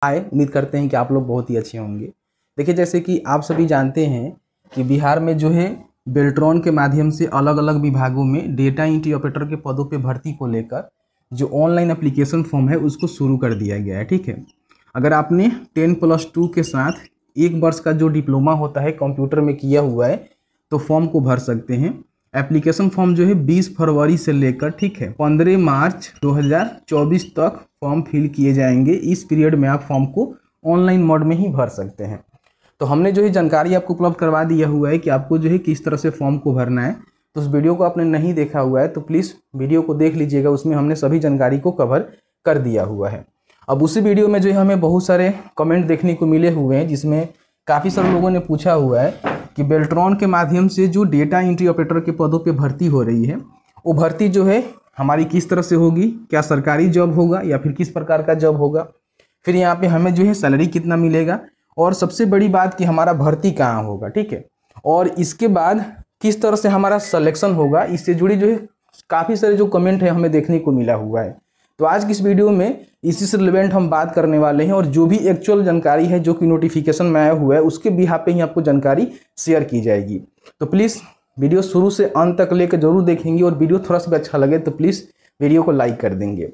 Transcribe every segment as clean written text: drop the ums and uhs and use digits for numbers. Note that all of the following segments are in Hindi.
हाय, उम्मीद करते हैं कि आप लोग बहुत ही अच्छे होंगे। देखिए, जैसे कि आप सभी जानते हैं कि बिहार में जो है बेल्ट्रॉन के माध्यम से अलग अलग विभागों में डेटा एंट्री ऑपरेटर के पदों पे भर्ती को लेकर जो ऑनलाइन एप्लीकेशन फॉर्म है उसको शुरू कर दिया गया है। ठीक है, अगर आपने 10+2 के साथ 1 वर्ष का जो डिप्लोमा होता है कंप्यूटर में किया हुआ है तो फॉर्म को भर सकते हैं। एप्लीकेशन फॉर्म जो है 20 फरवरी से लेकर 15 मार्च 2024 तक फॉर्म फिल किए जाएंगे। इस पीरियड में आप फॉर्म को ऑनलाइन मोड में ही भर सकते हैं। तो हमने जो है जानकारी आपको उपलब्ध करवा दिया हुआ है कि आपको जो है किस तरह से फॉर्म को भरना है। तो उस वीडियो को आपने नहीं देखा हुआ है तो प्लीज़ वीडियो को देख लीजिएगा, उसमें हमने सभी जानकारी को कवर कर दिया हुआ है। अब उसी वीडियो में जो है हमें बहुत सारे कमेंट देखने को मिले हुए हैं, जिसमें काफ़ी सारे लोगों ने पूछा हुआ है कि बेल्ट्रॉन के माध्यम से जो डेटा एंट्री ऑपरेटर के पदों पे भर्ती हो रही है वो भर्ती जो है हमारी किस तरह से होगी, क्या सरकारी जॉब होगा या फिर किस प्रकार का जॉब होगा, फिर यहाँ पे हमें जो है सैलरी कितना मिलेगा, और सबसे बड़ी बात कि हमारा भर्ती कहाँ होगा। ठीक है, और इसके बाद किस तरह से हमारा सिलेक्शन होगा, इससे जुड़ी जो है काफ़ी सारे जो कमेंट है हमें देखने को मिला हुआ है। तो आज की इस वीडियो में इसी से रिलेवेंट हम बात करने वाले हैं, और जो भी एक्चुअल जानकारी है जो कि नोटिफिकेशन में आया हुआ है उसके बिहाफ पे ही आपको जानकारी शेयर की जाएगी। तो प्लीज़ वीडियो शुरू से अंत तक लेकर जरूर देखेंगे, और वीडियो थोड़ा सा भी अच्छा लगे तो प्लीज़ वीडियो को लाइक कर देंगे।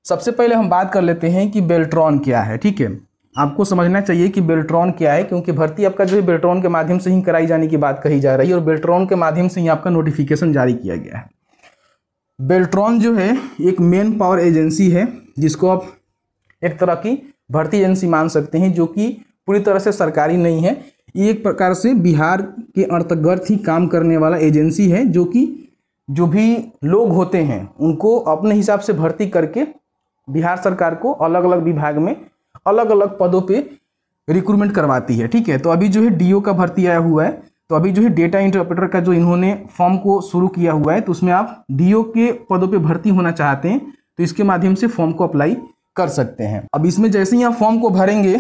सबसे पहले हम बात कर लेते हैं कि बेल्ट्रॉन क्या है। ठीक है, आपको समझना चाहिए कि बेल्ट्रॉन क्या है, क्योंकि भर्ती आपका जो है बेल्ट्रॉन के माध्यम से ही कराई जाने की बात कही जा रही है, और बेल्ट्रॉन के माध्यम से ही आपका नोटिफिकेशन जारी किया गया है। बेल्ट्रॉन जो है एक मेन पावर एजेंसी है, जिसको आप एक तरह की भर्ती एजेंसी मान सकते हैं, जो कि पूरी तरह से सरकारी नहीं है। ये एक प्रकार से बिहार के अंतर्गत ही काम करने वाला एजेंसी है, जो कि जो भी लोग होते हैं उनको अपने हिसाब से भर्ती करके बिहार सरकार को अलग अलग विभाग में अलग अलग पदों पे रिक्रूटमेंट करवाती है। ठीक है, तो अभी जो है डीओ का भर्ती आया हुआ है, तो अभी जो है डेटा एंट्री ऑपरेटर का जो इन्होंने फॉर्म को शुरू किया हुआ है, तो उसमें आप डीओ के पदों पे भर्ती होना चाहते हैं तो इसके माध्यम से फॉर्म को अप्लाई कर सकते हैं। अब इसमें जैसे ही आप फॉर्म को भरेंगे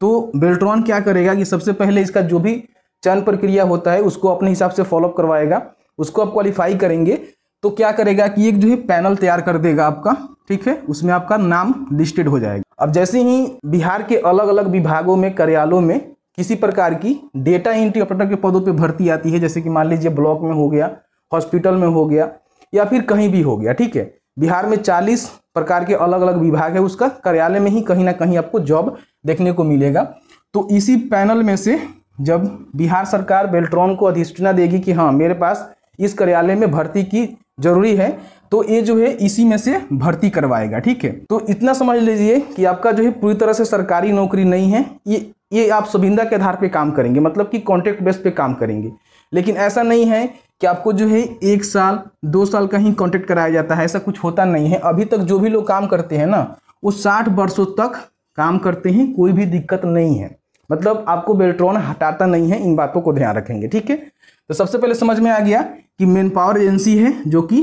तो बेल्ट्रॉन क्या करेगा कि सबसे पहले इसका जो भी चयन प्रक्रिया होता है उसको अपने हिसाब से फॉलोअप करवाएगा। उसको आप क्वालिफाई करेंगे तो क्या करेगा कि एक जो है पैनल तैयार कर देगा आपका। ठीक है, उसमें आपका नाम लिस्टेड हो जाएगा। अब जैसे ही बिहार के अलग अलग विभागों में, कार्यालयों में किसी प्रकार की डेटा एंट्री ऑपरेटर के पदों पे भर्ती आती है, जैसे कि मान लीजिए ब्लॉक में हो गया, हॉस्पिटल में हो गया, या फिर कहीं भी हो गया। ठीक है, बिहार में 40 प्रकार के अलग अलग विभाग है, उसका कार्यालय में ही कहीं ना कहीं आपको जॉब देखने को मिलेगा। तो इसी पैनल में से जब बिहार सरकार बेल्ट्रॉन को अधिसूचना देगी कि हाँ मेरे पास इस कार्यालय में भर्ती की जरूरी है, तो ये जो है इसी में से भर्ती करवाएगा। ठीक है, तो इतना समझ लीजिए कि आपका जो है पूरी तरह से सरकारी नौकरी नहीं है, ये आप सुविधा के आधार पे काम करेंगे, मतलब कि कॉन्ट्रैक्ट बेस पे काम करेंगे। लेकिन ऐसा नहीं है कि आपको जो है 1 साल 2 साल का ही कॉन्ट्रैक्ट कराया जाता है, ऐसा कुछ होता नहीं है। अभी तक जो भी लोग काम करते हैं ना वो 60 वर्षों तक काम करते हैं, कोई भी दिक्कत नहीं है। मतलब आपको बेल्ट्रॉन हटाता नहीं है, इन बातों को ध्यान रखेंगे। ठीक है, तो सबसे पहले समझ में आ गया कि मेन पावर एजेंसी है जो कि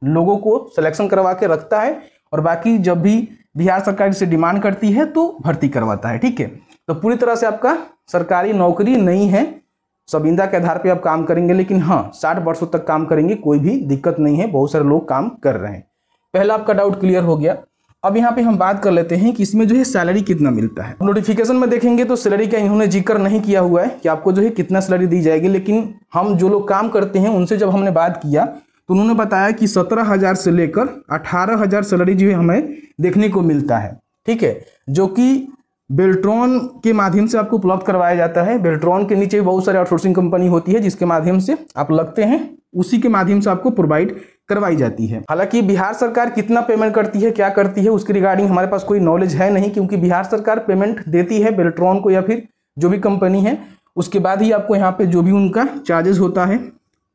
लोगों को सिलेक्शन करवा के रखता है, और बाकी जब भी बिहार सरकार से डिमांड करती है तो भर्ती करवाता है। ठीक है, तो पूरी तरह से आपका सरकारी नौकरी नहीं है, संविदा के आधार पे आप काम करेंगे, लेकिन हाँ 60 वर्षों तक काम करेंगे, कोई भी दिक्कत नहीं है, बहुत सारे लोग काम कर रहे हैं। पहला आपका डाउट क्लियर हो गया। अब यहाँ पे हम बात कर लेते हैं कि इसमें जो है सैलरी कितना मिलता है। नोटिफिकेशन में देखेंगे तो सैलरी का इन्होंने जिक्र नहीं किया हुआ है कि आपको जो है कितना सैलरी दी जाएगी, लेकिन हम जो लोग काम करते हैं उनसे जब हमने बात किया तो उन्होंने बताया कि 17,000 से लेकर 18,000 सैलरी जो है हमें देखने को मिलता है। ठीक है, जो कि बेल्ट्रॉन के माध्यम से आपको उपलब्ध करवाया जाता है। बेल्ट्रॉन के नीचे बहुत सारे आउटसोर्सिंग कंपनी होती है जिसके माध्यम से आप लगते हैं, उसी के माध्यम से आपको प्रोवाइड करवाई जाती है। हालांकि बिहार सरकार कितना पेमेंट करती है, क्या करती है, उसके रिगार्डिंग हमारे पास कोई नॉलेज है नहीं, क्योंकि बिहार सरकार पेमेंट देती है बेल्ट्रॉन को या फिर जो भी कंपनी है, उसके बाद ही आपको यहाँ पे जो भी उनका चार्जेस होता है,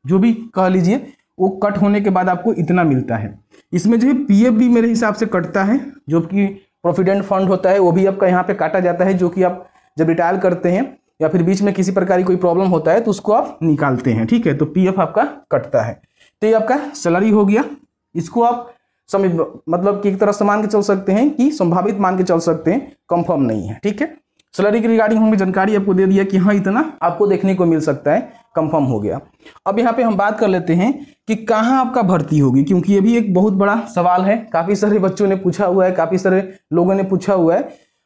जो भी कह लीजिए, वो कट होने के बाद आपको इतना मिलता है। इसमें जो है पीएफ भी मेरे हिसाब से कटता है, जो कि प्रोविडेंट फंड होता है, वो भी आपका यहाँ पे काटा जाता है, जो कि आप जब रिटायर करते हैं या फिर बीच में किसी प्रकार की कोई प्रॉब्लम होता है तो उसको आप निकालते हैं। ठीक है, तो पीएफ आपका कटता है। तो ये आपका सैलरी हो गया। इसको आप मतलब कि एक तरह से मान के चल सकते हैं कि संभावित मान के चल सकते हैं, कंफर्म नहीं है। ठीक है, सैलरी के रिगार्डिंग हमने जानकारी आपको दे दिया कि हाँ इतना आपको देखने को मिल सकता है, कंफर्म हो गया। अब यहाँ पे हम बात कर लेते हैं कि कहाँ आपका भर्ती होगी, क्योंकि ये भी एक बहुत बड़ा सवाल है। काफ़ी सारे बच्चों ने पूछा हुआ है, काफ़ी सारे लोगों ने पूछा हुआ है,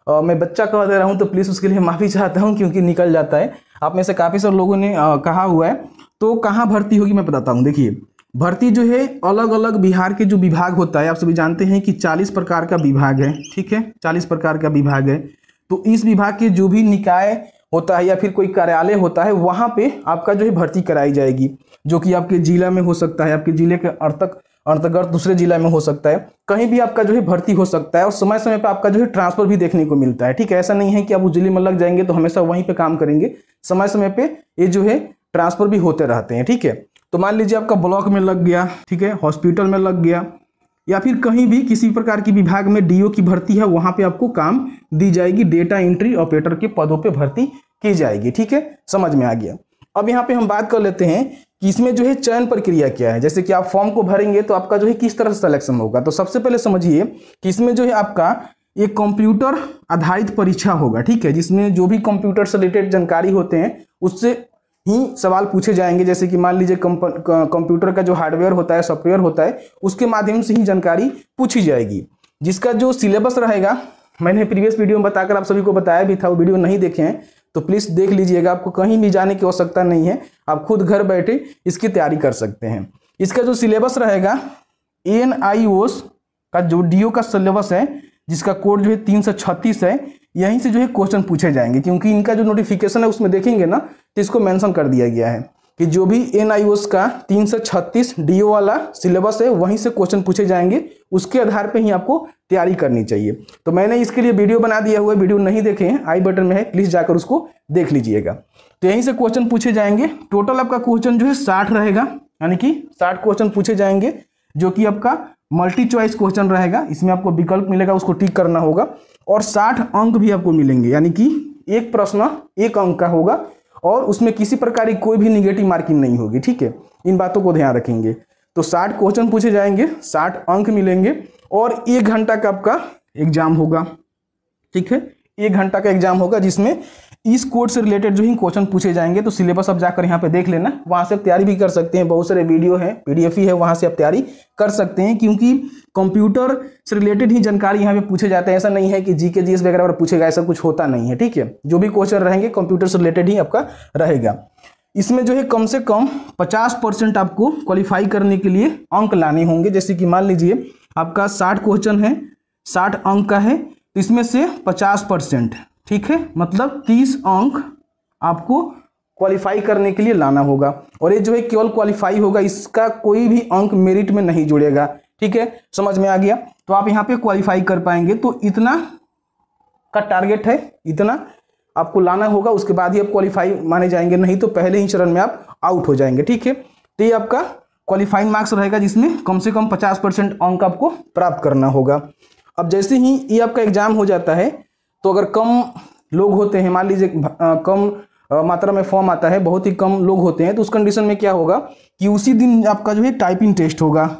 मैं बच्चा कह दे रहा हूँ तो प्लीज़ उसके लिए माफ़ी चाहता हूँ, क्योंकि निकल जाता है। आप में से काफ़ी सारे लोगों ने कहा हुआ है। तो कहाँ भर्ती होगी मैं बताता हूँ। देखिए, भर्ती जो है अलग अलग बिहार के जो विभाग होता है, आप सभी जानते हैं कि 40 प्रकार का विभाग है, ठीक है, 40 प्रकार का विभाग है। तो इस विभाग के जो भी निकाय होता है या फिर कोई कार्यालय होता है, वहाँ पे आपका जो है भर्ती कराई जाएगी, जो कि आपके जिला में हो सकता है, आपके जिले के अंतर्गत दूसरे जिला में हो सकता है, कहीं भी आपका जो है भर्ती हो सकता है। और समय समय पे आपका जो है ट्रांसफर भी देखने को मिलता है, ठीक है। ऐसा नहीं है कि आप उस जिले में लग जाएंगे तो हमेशा वहीं पे काम करेंगे, समय समय पे ये जो है ट्रांसफर भी होते रहते हैं, ठीक है। तो मान लीजिए आपका ब्लॉक में लग गया, ठीक है, हॉस्पिटल में लग गया, या फिर कहीं भी किसी प्रकार की विभाग में डीओ की भर्ती है, वहां पे आपको काम दी जाएगी, डेटा एंट्री ऑपरेटर के पदों पे भर्ती की जाएगी, ठीक है, समझ में आ गया। अब यहाँ पे हम बात कर लेते हैं कि इसमें जो है चयन प्रक्रिया क्या है। जैसे कि आप फॉर्म को भरेंगे तो आपका जो है किस तरह से सिलेक्शन होगा। तो सबसे पहले समझिए कि इसमें जो है आपका एक कंप्यूटर आधारित परीक्षा होगा, ठीक है, जिसमें जो भी कंप्यूटर से रिलेटेड जानकारी होते हैं उससे ही सवाल पूछे जाएंगे। जैसे कि मान लीजिए कंप्यूटर का जो हार्डवेयर होता है, सॉफ्टवेयर होता है, उसके माध्यम से ही जानकारी पूछी जाएगी। जिसका जो सिलेबस रहेगा, मैंने प्रीवियस वीडियो में बताकर आप सभी को बताया भी था, वो वीडियो नहीं देखे हैं तो प्लीज़ देख लीजिएगा। आपको कहीं भी जाने की आवश्यकता नहीं है, आप खुद घर बैठे इसकी तैयारी कर सकते हैं। इसका जो सिलेबस रहेगा, NIOS का जो DO का सिलेबस है, जिसका कोड जो है 336 है, यहीं से जो है क्वेश्चन पूछे जाएंगे। क्योंकि इनका जो नोटिफिकेशन है उसमें देखेंगे ना तो इसको मेंशन कर दिया गया है कि जो भी NIOS का 336 DO वाला सिलेबस है वहीं से क्वेश्चन पूछे जाएंगे, उसके आधार पे ही आपको तैयारी करनी चाहिए। तो मैंने इसके लिए वीडियो बना दिया हुआ है, वीडियो नहीं देखे हैं आई बटन में है, प्लीज़ जाकर उसको देख लीजिएगा। तो यहीं से क्वेश्चन पूछे जाएंगे। टोटल आपका क्वेश्चन जो है 60 रहेगा, यानी कि 60 क्वेश्चन पूछे जाएंगे, जो कि आपका मल्टी चॉइस क्वेश्चन रहेगा। इसमें आपको विकल्प मिलेगा, उसको टिक करना होगा, और 60 अंक भी आपको मिलेंगे, यानी कि एक प्रश्न 1 अंक का होगा, और उसमें किसी प्रकार की कोई भी निगेटिव मार्किंग नहीं होगी, ठीक है। इन बातों को ध्यान रखेंगे। तो 60 क्वेश्चन पूछे जाएंगे, 60 अंक मिलेंगे, और 1 घंटा का आपका एग्जाम होगा, ठीक है, 1 घंटा का एग्जाम होगा, जिसमें इस कोड से रिलेटेड जो ही क्वेश्चन पूछे जाएंगे। तो सिलेबस आप जाकर यहाँ पे देख लेना, वहाँ से आप तैयारी भी कर सकते हैं। बहुत सारे वीडियो हैं, PDF ही है, वहाँ से आप तैयारी कर सकते हैं, क्योंकि कंप्यूटर से रिलेटेड ही जानकारी यहाँ पे पूछे जाते हैं। ऐसा नहीं है कि GK GS वगैरह पूछेगा, ऐसा कुछ होता नहीं है, ठीक है। जो भी क्वेश्चन रहेंगे कंप्यूटर से रिलेटेड ही आपका रहेगा। इसमें जो है कम से कम 50% आपको क्वालिफाई करने के लिए अंक लाने होंगे। जैसे कि मान लीजिए आपका 60 क्वेश्चन है, 60 अंक का है, तो इसमें से 50%, ठीक है, मतलब 30 अंक आपको क्वालिफाई करने के लिए लाना होगा। और ये जो है केवल क्वालिफाई होगा, इसका कोई भी अंक मेरिट में नहीं जुड़ेगा, ठीक है, समझ में आ गया। तो आप यहाँ पे क्वालिफाई कर पाएंगे, तो इतना का टारगेट है, इतना आपको लाना होगा, उसके बाद ही आप क्वालिफाई माने जाएंगे, नहीं तो पहले ही चरण में आप आउट हो जाएंगे, ठीक है। तो ये आपका क्वालिफाइंग मार्क्स रहेगा, जिसमें कम से कम 50% अंक आपको प्राप्त करना होगा। अब जैसे ही ये आपका एग्जाम हो जाता है, तो अगर कम लोग होते हैं, मान लीजिए कम मात्रा में फॉर्म आता है, बहुत ही कम लोग होते हैं, तो उस कंडीशन में क्या होगा कि उसी दिन आपका जो है टाइपिंग टेस्ट होगा,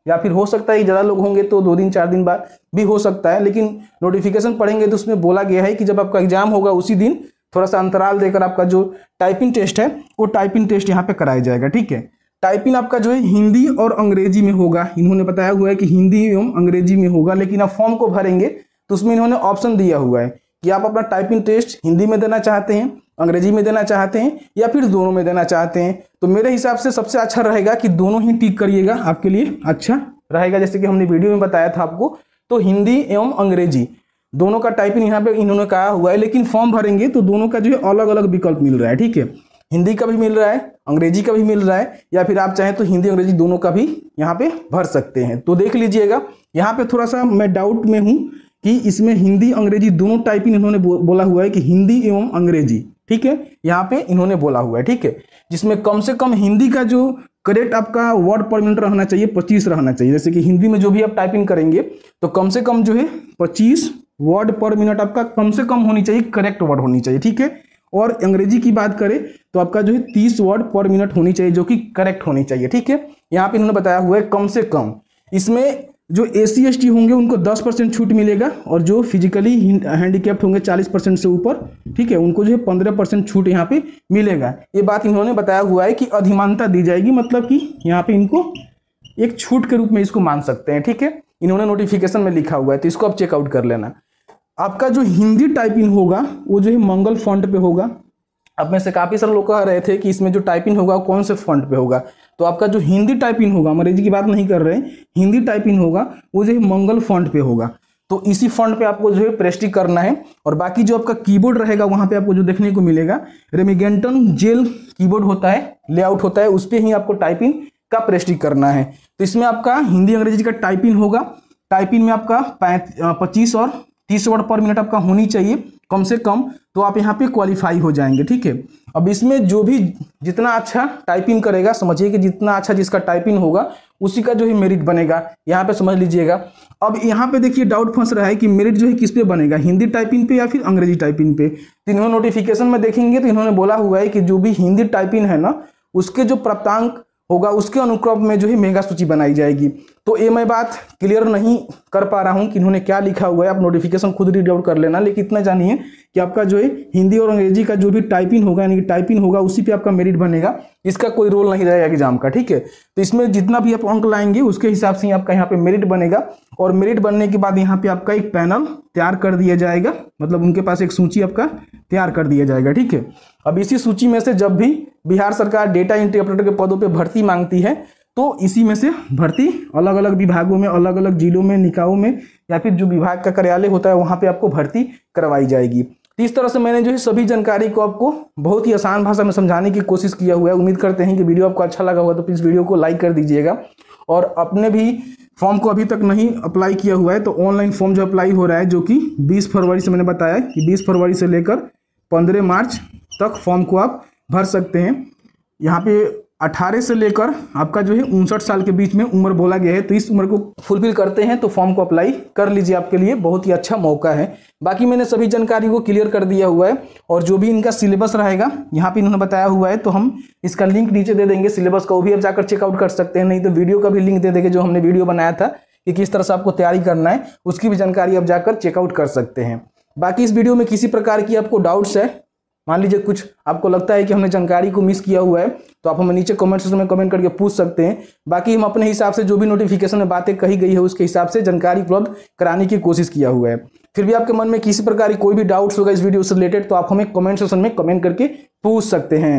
या फिर हो सकता है ज़्यादा लोग होंगे तो 2 दिन 4 दिन बाद भी हो सकता है। लेकिन नोटिफिकेशन पढ़ेंगे तो उसमें बोला गया है कि जब आपका एग्जाम होगा उसी दिन थोड़ा सा अंतराल देकर आपका जो टाइपिंग टेस्ट है वो टाइपिंग टेस्ट यहाँ पे कराया जाएगा, ठीक है। टाइपिंग आपका जो है हिंदी और अंग्रेजी में होगा। इन्होंने बताया हुआ है कि हिंदी एवं अंग्रेजी में होगा, लेकिन आप फॉर्म को भरेंगे तो उसमें इन्होंने ऑप्शन दिया हुआ है कि आप अपना टाइपिंग टेस्ट हिंदी में देना चाहते हैं, अंग्रेजी में देना चाहते हैं, या फिर दोनों में देना चाहते हैं। तो मेरे हिसाब से सबसे अच्छा रहेगा कि दोनों ही टिक करिएगा, आपके लिए अच्छा रहेगा। जैसे कि हमने वीडियो में बताया था आपको, तो हिंदी एवं अंग्रेजी दोनों का टाइपिंग यहाँ पे इन्होंने कहा हुआ है, लेकिन फॉर्म भरेंगे तो दोनों का जो है अलग अलग विकल्प मिल रहा है, ठीक है। हिंदी का भी मिल रहा है, अंग्रेजी का भी मिल रहा है, या फिर आप चाहें तो हिंदी अंग्रेजी दोनों का भी यहाँ पे भर सकते हैं। तो देख लीजिएगा, यहाँ पे थोड़ा सा मैं डाउट में हूँ कि इसमें हिंदी अंग्रेजी दोनों टाइपिंग इन्होंने बोला हुआ है कि हिंदी एवं अंग्रेजी, ठीक है, यहाँ पे इन्होंने बोला हुआ है, ठीक है, जिसमें कम से कम हिंदी का जो करेक्ट आपका वर्ड पर मिनट रहना चाहिए 25 रहना चाहिए। जैसे कि हिंदी में जो भी आप टाइपिंग करेंगे तो कम से कम जो है 25 वर्ड पर मिनट आपका कम से कम होनी चाहिए, करेक्ट वर्ड होनी चाहिए, ठीक है। और अंग्रेजी की बात करें तो आपका जो है 30 वर्ड पर मिनट होनी चाहिए, जो कि करेक्ट होनी चाहिए, ठीक है। यहाँ पे इन्होंने बताया हुआ है कम से कम। इसमें जो SC ST होंगे उनको 10% छूट मिलेगा, और जो फिजिकली हैंडीकैप्ड होंगे 40% से ऊपर, ठीक है, उनको जो है 15% छूट यहाँ पे मिलेगा। ये बात इन्होंने बताया हुआ है कि अधिमानता दी जाएगी, मतलब कि यहाँ पे इनको एक छूट के रूप में इसको मान सकते हैं, ठीक है। इन्होंने नोटिफिकेशन में लिखा हुआ है, तो इसको आप चेकआउट कर लेना। आपका जो हिंदी टाइपिंग होगा वो जो है मंगल फॉन्ट पे होगा। अब में से काफ़ी सारे लोग कह रहे थे कि इसमें जो टाइपिंग होगा वो कौन से फॉन्ट पे होगा, तो आपका जो हिंदी टाइपिंग होगा, अंग्रेजी की बात नहीं कर रहे हैं, हिंदी टाइपिंग होगा वो जो है मंगल फॉन्ट पे होगा। तो इसी फॉन्ट पे आपको जो है प्रेस्टिक करना है। और बाकी जो आपका कीबोर्ड रहेगा वहाँ पे आपको जो देखने को मिलेगा रेमिगेंटन जेल कीबोर्ड होता है, लेआउट होता है, उस पर ही आपको टाइपिंग का प्रेस्टिक करना है। तो इसमें आपका हिंदी अंग्रेजी का टाइपिंग होगा। टाइपिंग में आपका 25 और 30 वर्ड पर मिनट आपका होनी चाहिए कम से कम, तो आप यहाँ पे क्वालिफाई हो जाएंगे, ठीक है। अब इसमें जो भी जितना अच्छा टाइपिंग करेगा, समझिए कि जितना अच्छा जिसका टाइपिंग होगा उसी का जो है मेरिट बनेगा, यहाँ पे समझ लीजिएगा। अब यहाँ पे देखिए डाउट फंस रहा है कि मेरिट जो है किस पे बनेगा, हिंदी टाइपिंग पे या फिर अंग्रेजी टाइपिंग पे। तो इन्होंने नोटिफिकेशन में देखेंगे तो इन्होंने बोला हुआ है कि जो भी हिंदी टाइपिंग है ना उसके जो प्राप्तांक होगा उसके अनुक्रम में जो है मेगा सूची बनाई जाएगी। तो ये मैं बात क्लियर नहीं कर पा रहा हूँ कि इन्होंने क्या लिखा हुआ है, आप नोटिफिकेशन खुद रीड आउट कर लेना, लेकिन इतना जानिए कि आपका जो है हिंदी और अंग्रेजी का जो भी टाइपिंग होगा यानी कि टाइपिंग होगा उसी पे आपका मेरिट बनेगा, इसका कोई रोल नहीं रहेगा एग्जाम का, ठीक है। तो इसमें जितना भी आप अंक लाएंगे उसके हिसाब से ही आपका यहाँ पे मेरिट बनेगा। और मेरिट बनने के बाद यहाँ पे आपका एक पैनल तैयार कर दिया जाएगा, मतलब उनके पास एक सूची आपका तैयार कर दिया जाएगा, ठीक है। अब इसी सूची में से जब भी बिहार सरकार डेटा एंट्री ऑपरेटर के पदों पे भर्ती मांगती है तो इसी में से भर्ती अलग अलग विभागों में, अलग अलग जिलों में, निकायों में या फिर जो विभाग का कार्यालय होता है वहाँ पे आपको भर्ती करवाई जाएगी। तो इस तरह से मैंने जो है सभी जानकारी को आपको बहुत ही आसान भाषा में समझाने की कोशिश किया हुआ है। उम्मीद करते हैं कि वीडियो आपको अच्छा लगा होगा, तो प्लीज़ वीडियो को लाइक कर दीजिएगा। और अपने भी फॉर्म को अभी तक नहीं अप्लाई किया हुआ है तो ऑनलाइन फॉर्म जो अप्लाई हो रहा है, जो कि 20 फरवरी से मैंने बताया कि 20 फरवरी से लेकर 15 मार्च तक फॉर्म को आप भर सकते हैं। यहाँ पे 18 से लेकर आपका जो है 59 साल के बीच में उम्र बोला गया है, तो इस उम्र को फुलफिल करते हैं तो फॉर्म को अप्लाई कर लीजिए, आपके लिए बहुत ही अच्छा मौका है। बाकी मैंने सभी जानकारी को क्लियर कर दिया हुआ है और जो भी इनका सिलेबस रहेगा यहाँ पे इन्होंने बताया हुआ है, तो हम इसका लिंक नीचे दे देंगे सिलेबस का, वो भी आप जाकर चेकआउट कर सकते हैं। नहीं तो वीडियो का भी लिंक दे देंगे, जो हमने वीडियो बनाया था कि किस तरह से आपको तैयारी करना है, उसकी भी जानकारी आप जाकर चेकआउट कर सकते हैं। बाकी इस वीडियो में किसी प्रकार की आपको डाउट्स है, मान लीजिए कुछ आपको लगता है कि हमने जानकारी को मिस किया हुआ है, तो आप हमें नीचे कमेंट सेक्शन में कमेंट करके पूछ सकते हैं। बाकी हम अपने हिसाब से जो भी नोटिफिकेशन में बातें कही गई है उसके हिसाब से जानकारी उपलब्ध कराने की कोशिश किया हुआ है। फिर भी आपके मन में किसी प्रकार की कोई भी डाउट्स होगा इस वीडियो से रिलेटेड तो आप हमें कमेंट सेक्शन में कमेंट करके पूछ सकते हैं।